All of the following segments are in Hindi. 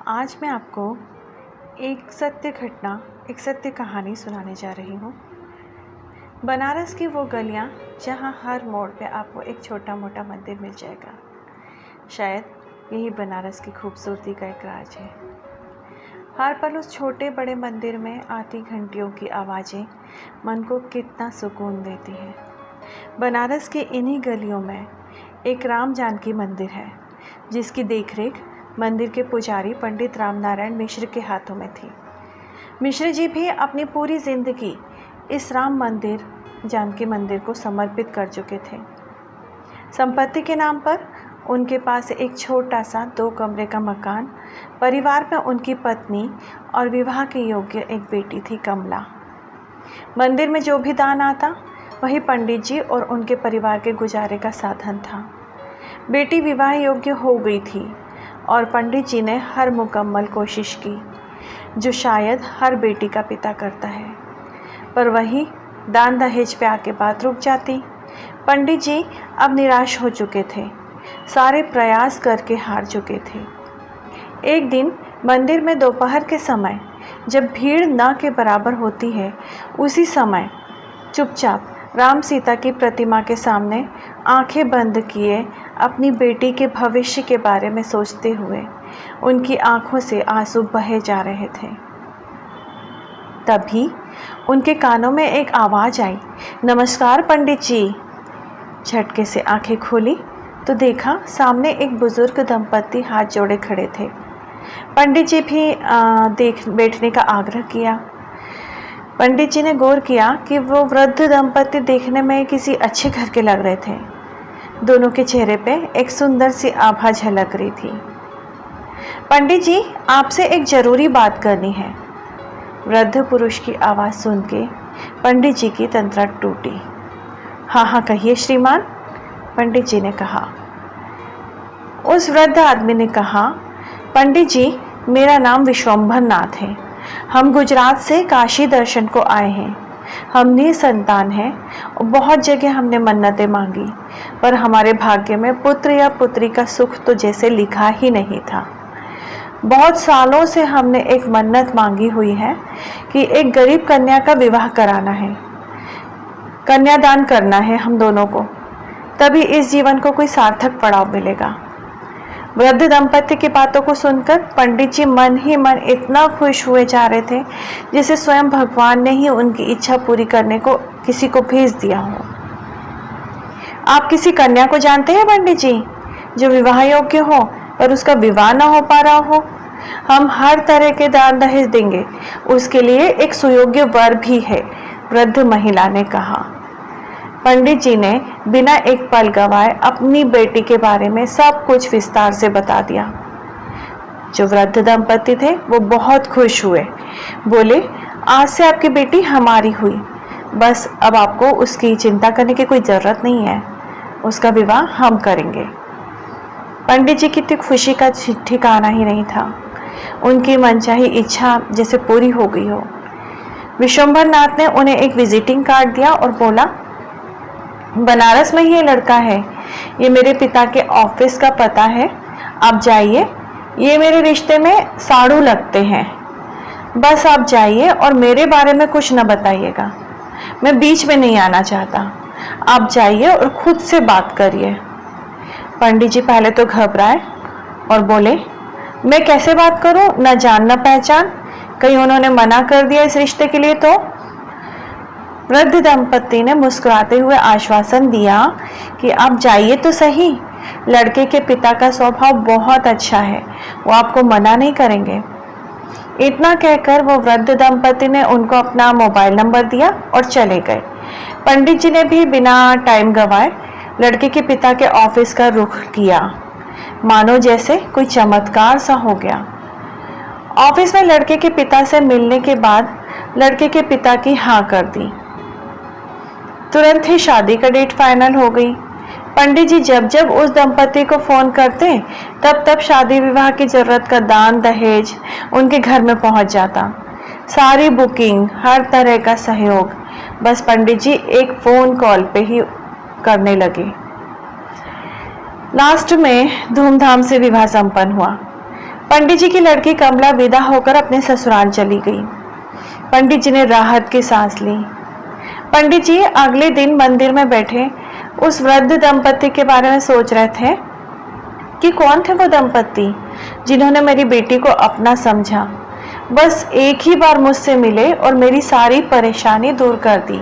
आज मैं आपको एक सत्य घटना, एक सत्य कहानी सुनाने जा रही हूँ। बनारस की वो गलियाँ जहाँ हर मोड़ पे आपको एक छोटा मोटा मंदिर मिल जाएगा। शायद यही बनारस की खूबसूरती का एक राज है। हर पल उस छोटे बड़े मंदिर में आती घंटियों की आवाज़ें मन को कितना सुकून देती हैं। बनारस की इन्हीं गलियों में एक राम जानकी मंदिर है, जिसकी देखरेख मंदिर के पुजारी पंडित रामनारायण मिश्र के हाथों में थी। मिश्र जी भी अपनी पूरी ज़िंदगी इस राम मंदिर जानकी मंदिर को समर्पित कर चुके थे। संपत्ति के नाम पर उनके पास एक छोटा सा 2 कमरे का मकान, परिवार में उनकी पत्नी और विवाह के योग्य एक बेटी थी, कमला। मंदिर में जो भी दान आता वही पंडित जी और उनके परिवार के गुजारे का साधन था। बेटी विवाह योग्य हो गई थी और पंडित जी ने हर मुकम्मल कोशिश की जो शायद हर बेटी का पिता करता है, पर वही दान दहेज पे आके बात रुक जाती। पंडित जी अब निराश हो चुके थे, सारे प्रयास करके हार चुके थे। एक दिन मंदिर में दोपहर के समय जब भीड़ न के बराबर होती है, उसी समय चुपचाप राम सीता की प्रतिमा के सामने आंखें बंद किए अपनी बेटी के भविष्य के बारे में सोचते हुए उनकी आंखों से आंसू बहे जा रहे थे। तभी उनके कानों में एक आवाज़ आई, नमस्कार पंडित जी। झटके से आंखें खोली तो देखा सामने एक बुजुर्ग दंपति हाथ जोड़े खड़े थे। पंडित जी भी बैठने का आग्रह किया। पंडित जी ने गौर किया कि वो वृद्ध दंपति देखने में किसी अच्छे घर के लग रहे थे। दोनों के चेहरे पे एक सुंदर सी आभा झलक रही थी। पंडित जी, आपसे एक ज़रूरी बात करनी है। वृद्ध पुरुष की आवाज़ सुन के पंडित जी की तंत्रा टूटी। हाँ कहिए श्रीमान, पंडित जी ने कहा। उस वृद्ध आदमी ने कहा, पंडित जी, मेरा नाम विश्वंभर नाथ है। हम गुजरात से काशी दर्शन को आए हैं। हम निसंतान हैं और बहुत जगह हमने मन्नतें मांगी, पर हमारे भाग्य में पुत्र या पुत्री का सुख तो जैसे लिखा ही नहीं था। बहुत सालों से हमने एक मन्नत मांगी हुई है कि एक गरीब कन्या का विवाह कराना है, कन्यादान करना है हम दोनों को, तभी इस जीवन को कोई सार्थक पड़ाव मिलेगा। वृद्ध दंपति की बातों को सुनकर पंडित जी मन ही मन इतना खुश हुए जा रहे थे जैसे स्वयं भगवान ने ही उनकी इच्छा पूरी करने को किसी को भेज दिया हो। आप किसी कन्या को जानते हैं पंडित जी, जो विवाह योग्य हो पर उसका विवाह न हो पा रहा हो? हम हर तरह के दान दहेज देंगे, उसके लिए एक सुयोग्य वर भी है, वृद्ध महिला ने कहा। पंडित जी ने बिना एक पल गवाए अपनी बेटी के बारे में सब कुछ विस्तार से बता दिया। जो वृद्ध दंपति थे वो बहुत खुश हुए। बोले, आज से आपकी बेटी हमारी हुई, बस अब आपको उसकी चिंता करने की कोई ज़रूरत नहीं है, उसका विवाह हम करेंगे। पंडित जी की खुशी का ठिकाना ही नहीं था। उनकी मनचाही इच्छा जैसे पूरी हो गई हो। विश्वंभर नाथ ने उन्हें एक विजिटिंग कार्ड दिया और बोला, बनारस में ये लड़का है, ये मेरे पिता के ऑफिस का पता है, आप जाइए, ये मेरे रिश्ते में साड़ू लगते हैं, बस आप जाइए और मेरे बारे में कुछ न बताइएगा, मैं बीच में नहीं आना चाहता, आप जाइए और खुद से बात करिए। पंडित जी पहले तो घबराए और बोले, मैं कैसे बात करूं, न जान न पहचान, कहीं उन्होंने मना कर दिया इस रिश्ते के लिए तो? वृद्ध दंपति ने मुस्कुराते हुए आश्वासन दिया कि आप जाइए तो सही, लड़के के पिता का स्वभाव बहुत अच्छा है, वो आपको मना नहीं करेंगे। इतना कहकर वो वृद्ध दंपति ने उनको अपना मोबाइल नंबर दिया और चले गए। पंडित जी ने भी बिना टाइम गवाए लड़के के पिता के ऑफिस का रुख किया, मानो जैसे कोई चमत्कार सा हो गया। ऑफिस में लड़के के पिता से मिलने के बाद लड़के के पिता की हाँ कर दी। तुरंत ही शादी का डेट फाइनल हो गई। पंडित जी जब जब उस दंपति को फोन करते तब तब शादी विवाह की जरूरत का दान दहेज उनके घर में पहुंच जाता। सारी बुकिंग, हर तरह का सहयोग बस पंडित जी एक फोन कॉल पे ही करने लगे। लास्ट में धूमधाम से विवाह संपन्न हुआ। पंडित जी की लड़की कमला विदा होकर अपने ससुराल चली गई। पंडित जी ने राहत की सांस ली। पंडित जी अगले दिन मंदिर में बैठे उस वृद्ध दंपति के बारे में सोच रहे थे कि कौन थे वो दंपति जिन्होंने मेरी बेटी को अपना समझा, बस एक ही बार मुझसे मिले और मेरी सारी परेशानी दूर कर दी।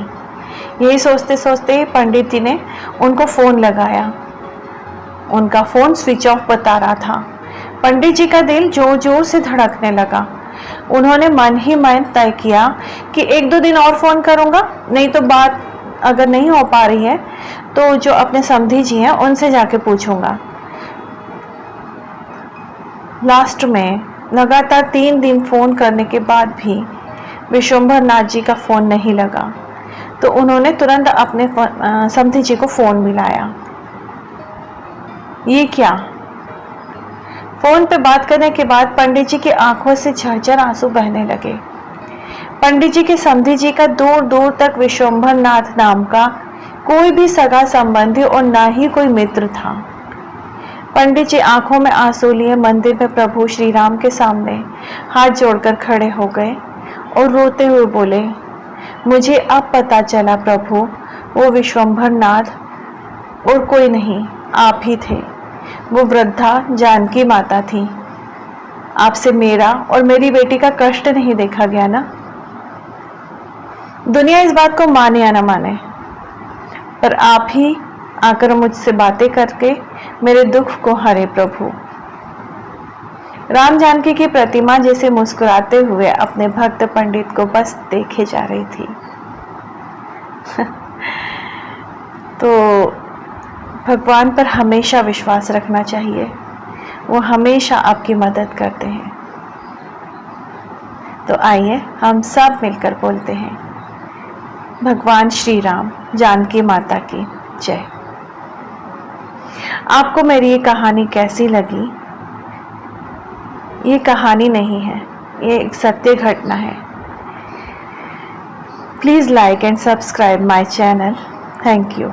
यही सोचते सोचते पंडित जी ने उनको फ़ोन लगाया। उनका फ़ोन स्विच ऑफ बता रहा था। पंडित जी का दिल जोर जोर से धड़कने लगा। उन्होंने मन ही मन तय किया कि 1-2 दिन और फ़ोन करूँगा, नहीं तो बात अगर नहीं हो पा रही है तो जो अपने समधी जी हैं उनसे जाके पूछूंगा। लास्ट में लगातार 3 दिन फ़ोन करने के बाद भी विश्वंभर नाथ जी का फ़ोन नहीं लगा, तो उन्होंने तुरंत अपने समधी जी को फ़ोन मिलाया। ये क्या? फ़ोन पे बात करने के बाद पंडित जी की आंखों से झरझर आंसू बहने लगे। पंडित जी के समधी जी का दूर दूर तक विश्वंभर नाथ नाम का कोई भी सगा संबंधी और ना ही कोई मित्र था। पंडित जी आंखों में आंसू लिए मंदिर में प्रभु श्री राम के सामने हाथ जोड़कर खड़े हो गए और रोते हुए बोले, मुझे अब पता चला प्रभु, वो विश्वंभर नाथ और कोई नहीं, आप ही थे। वो वृद्धा जानकी माता थी। आपसे मेरा और मेरी बेटी का कष्ट नहीं देखा गया ना। दुनिया इस बात को माने या ना माने, पर आप ही आकर मुझसे बातें करके मेरे दुख को हरे प्रभु। राम जानकी की प्रतिमा जैसे मुस्कुराते हुए अपने भक्त पंडित को बस देखे जा रही थी। तो भगवान पर हमेशा विश्वास रखना चाहिए, वो हमेशा आपकी मदद करते हैं। तो आइए हम सब मिलकर बोलते हैं, भगवान श्री राम, जानकी माता की जय। आपको मेरी ये कहानी कैसी लगी? ये कहानी नहीं है, ये एक सत्य घटना है। Please like and subscribe my channel. Thank you.